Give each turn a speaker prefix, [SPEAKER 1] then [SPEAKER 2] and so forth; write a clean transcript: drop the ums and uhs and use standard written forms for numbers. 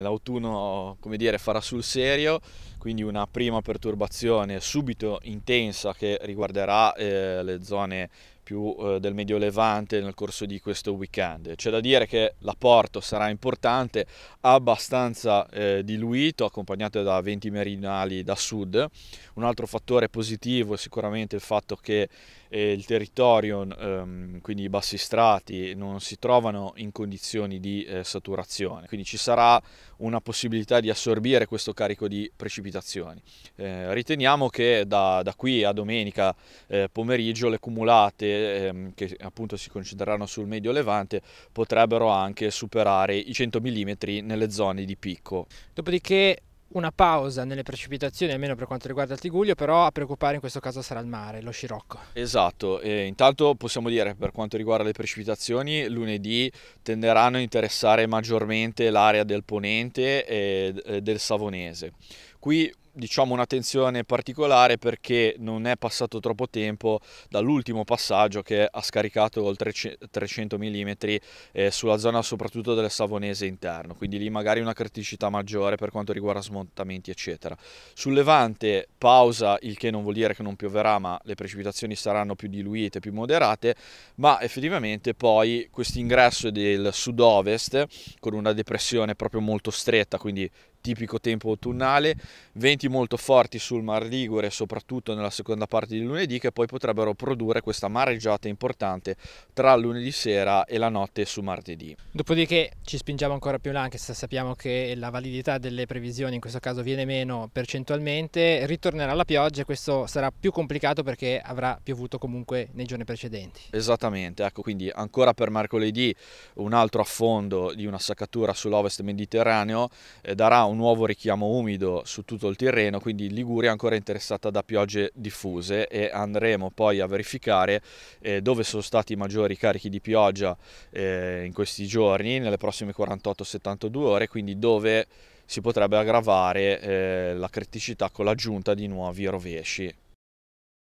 [SPEAKER 1] L'autunno, come dire, farà sul serio, quindi una prima perturbazione subito intensa che riguarderà le zone più del Medio Levante nel corso di questo weekend. C'è da dire che l'apporto sarà importante, abbastanza diluito, accompagnato da venti meridionali da sud. Un altro fattore positivo è sicuramente il fatto che il territorio, quindi i bassi strati, non si trovano in condizioni di saturazione, quindi ci sarà una possibilità di assorbire questo carico di precipitazioni. Riteniamo che da qui a domenica pomeriggio le cumulate che appunto si concentreranno sul Medio Levante potrebbero anche superare i 100 mm nelle zone di picco.
[SPEAKER 2] Dopodiché una pausa nelle precipitazioni, almeno per quanto riguarda il Tiguglio, però a preoccupare in questo caso sarà il mare, lo scirocco.
[SPEAKER 1] Esatto, e intanto possiamo dire per quanto riguarda le precipitazioni, lunedì tenderanno a interessare maggiormente l'area del Ponente e del Savonese. Qui diciamo un'attenzione particolare perché non è passato troppo tempo dall'ultimo passaggio che ha scaricato oltre 300 mm sulla zona soprattutto del Savonese interno, quindi lì magari una criticità maggiore per quanto riguarda smottamenti eccetera. Sul Levante pausa, il che non vuol dire che non pioverà, ma le precipitazioni saranno più diluite, più moderate, ma effettivamente poi questo ingresso del sud-ovest con una depressione proprio molto stretta, quindi tipico tempo autunnale, venti molto forti sul Mar Ligure, soprattutto nella seconda parte di lunedì, che poi potrebbero produrre questa mareggiata importante tra lunedì sera e la notte su martedì.
[SPEAKER 2] Dopodiché ci spingiamo ancora più in là, anche se sappiamo che la validità delle previsioni in questo caso viene meno percentualmente, ritornerà la pioggia e questo sarà più complicato perché avrà piovuto comunque nei giorni precedenti.
[SPEAKER 1] Esattamente, ecco, quindi ancora per mercoledì un altro affondo di una saccatura sull'ovest mediterraneo darà un nuovo richiamo umido su tutto il Tirreno, quindi Liguria è ancora interessata da piogge diffuse e andremo poi a verificare dove sono stati i maggiori carichi di pioggia in questi giorni, nelle prossime 48-72 ore, quindi dove si potrebbe aggravare la criticità con l'aggiunta di nuovi rovesci.